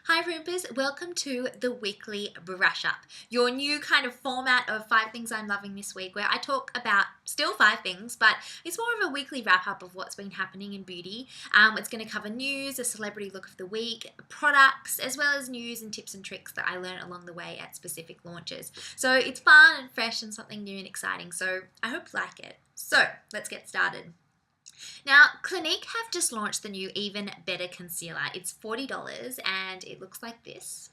Hi Primpers, welcome to the weekly brush up, your new kind of format of 5 things I'm loving this week, where I talk about still 5 things, but it's more of a weekly wrap up of what's been happening in beauty. It's going to cover news, a celebrity look of the week, products, as well as news and tips and tricks that I learned along the way at specific launches. So it's fun and fresh and something new and exciting, so I hope you like it. So let's get started. Now, Clinique have just launched the new Even Better Concealer. It's $40 and it looks like this.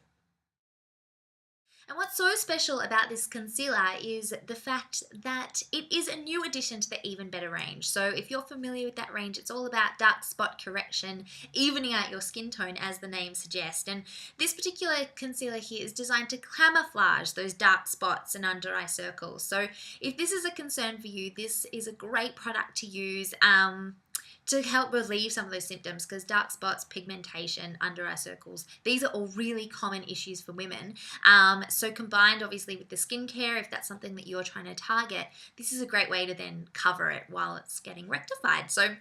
And what's so special about this concealer is the fact that it is a new addition to the Even Better range. So if you're familiar with that range, it's all about dark spot correction, evening out your skin tone as the name suggests. And this particular concealer here is designed to camouflage those dark spots and under eye circles. So if this is a concern for you, this is a great product to use to help relieve some of those symptoms, because dark spots, pigmentation, under eye circles, these are all really common issues for women. So combined obviously with the skincare, if that's something that you're trying to target, this is a great way to then cover it while it's getting rectified. So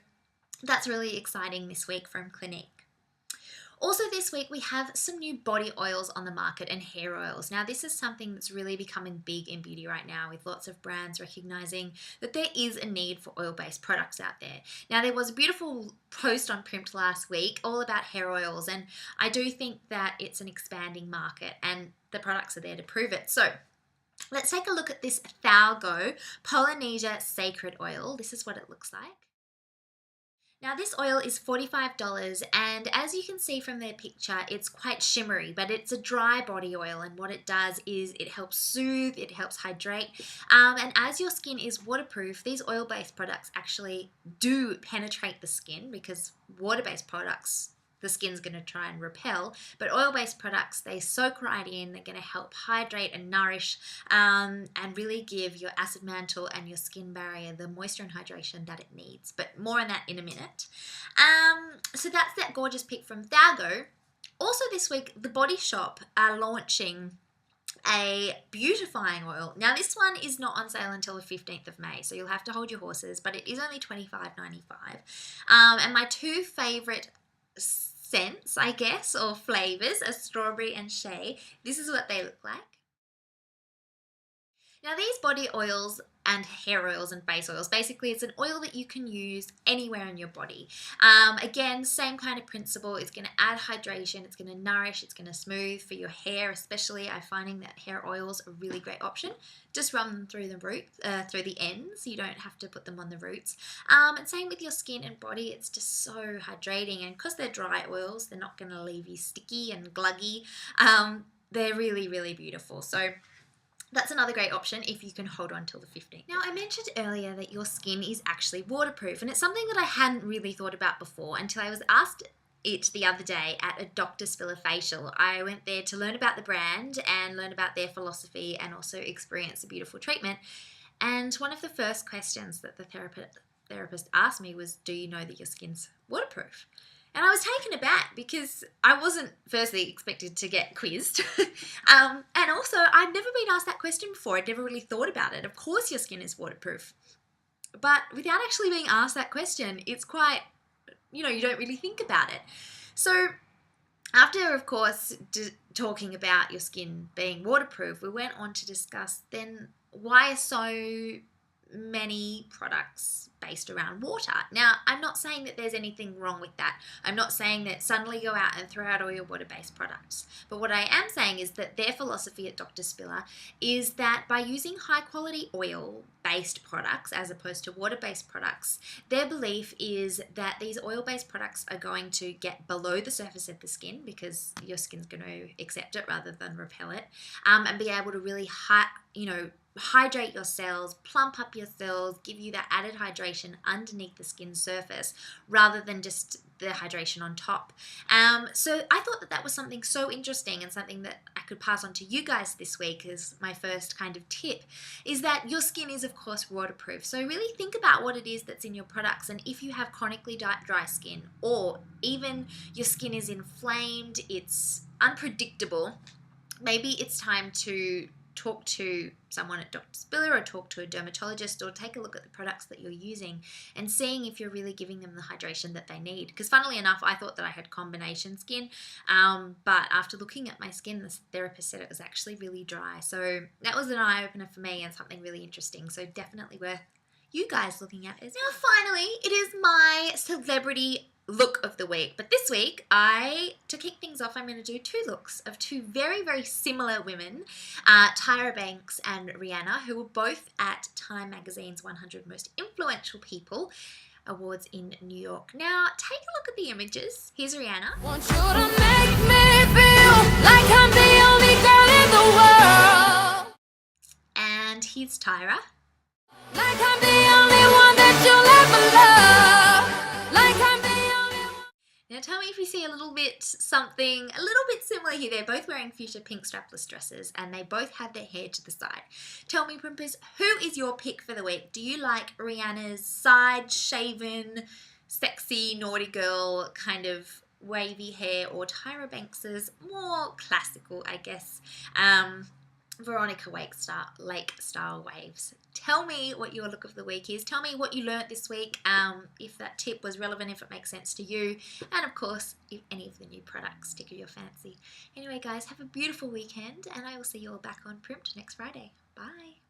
that's really exciting this week from Clinique. Also this week we have some new body oils on the market and hair oils. Now this is something that's really becoming big in beauty right now, with lots of brands recognizing that there is a need for oil-based products out there. Now there was a beautiful post on PRIMPED last week all about hair oils, and I do think that it's an expanding market and the products are there to prove it. So let's take a look at this Thalgo Polynesia Sacred Oil. This is what it looks like. Now this oil is $45, and as you can see from their picture, it's quite shimmery, but it's a dry body oil, and what it does is it helps soothe, it helps hydrate, and as your skin is waterproof, these oil-based products actually do penetrate the skin, because water-based products, the skin's going to try and repel, but oil-based products, they soak right in, they're going to help hydrate and nourish and really give your acid mantle and your skin barrier the moisture and hydration that it needs, but more on that in a minute. So that's that gorgeous pick from Thalgo. Also this week, The Body Shop are launching a beautifying oil. Now this one is not on sale until the 15th of May, so you'll have to hold your horses, but it is only $25.95. And my two favorite scents, I guess, or flavors are strawberry and shea. This is what they look like. Now these body oils and hair oils and face oils, basically it's an oil that you can use anywhere in your body. Again, same kind of principle. It's going to add hydration, it's going to nourish, it's going to smooth for your hair, especially. I'm finding that hair oils are a really great option. Just run them through the through the ends. You don't have to put them on the roots. And same with your skin and body. It's just so hydrating, and because they're dry oils, they're not going to leave you sticky and gluggy. They're really, really beautiful. So that's another great option if you can hold on till the 15th. Now, I mentioned earlier that your skin is actually waterproof, and it's something that I hadn't really thought about before until I was asked it the other day at a Dr. Spiller facial. I went there to learn about the brand and learn about their philosophy and also experience a beautiful treatment. And one of the first questions that the therapist asked me was, do you know that your skin's waterproof? And I was taken aback because I wasn't firstly expected to get quizzed. And also, I'd never been asked that question before. I'd never really thought about it. Of course your skin is waterproof. But without actually being asked that question, it's quite, you don't really think about it. So after, of course, talking about your skin being waterproof, we went on to discuss then why so many products based around water. Now, I'm not saying that there's anything wrong with that. I'm not saying that suddenly go out and throw out all your water-based products. But what I am saying is that their philosophy at Dr. Spiller is that by using high-quality oil-based products as opposed to water-based products, their belief is that these oil-based products are going to get below the surface of the skin, because your skin's going to accept it rather than repel it, and be able to really hydrate your cells, plump up your cells, give you that added hydration underneath the skin surface rather than just the hydration on top. So I thought that that was something so interesting, and something that I could pass on to you guys this week as my first kind of tip, is that your skin is of course waterproof. So really think about what it is that's in your products, and if you have chronically dry skin, or even your skin is inflamed, it's unpredictable, maybe it's time to talk to someone at Dr. Spiller or talk to a dermatologist or take a look at the products that you're using and seeing if you're really giving them the hydration that they need. Because funnily enough, I thought that I had combination skin, but after looking at my skin, the therapist said it was actually really dry. So that was an eye-opener for me and something really interesting. So definitely worth you guys looking at as well. Now finally, it is my celebrity look of the week. But this week, to kick things off, I'm going to do two looks of two very, very similar women, Tyra Banks and Rihanna, who were both at Time Magazine's 100 Most Influential People Awards in New York. Now, take a look at the images. Here's Rihanna. Want you to make me feel like I'm the only girl in the world. And here's Tyra. Like I'm the only one that you'll ever love. Like I'm the only one. Now tell me if you see a little bit similar here. They're both wearing fuchsia pink strapless dresses and they both have their hair to the side. Tell me, Primpers, who is your pick for the week? Do you like Rihanna's side shaven, sexy, naughty girl kind of wavy hair, or Tyra Banks's more classical, I guess, Veronica Lake style waves? Tell me what your look of the week is. Tell me what you learnt this week, if that tip was relevant, if it makes sense to you, and of course, if any of the new products tickle your fancy. Anyway, guys, have a beautiful weekend, and I will see you all back on Primped next Friday. Bye.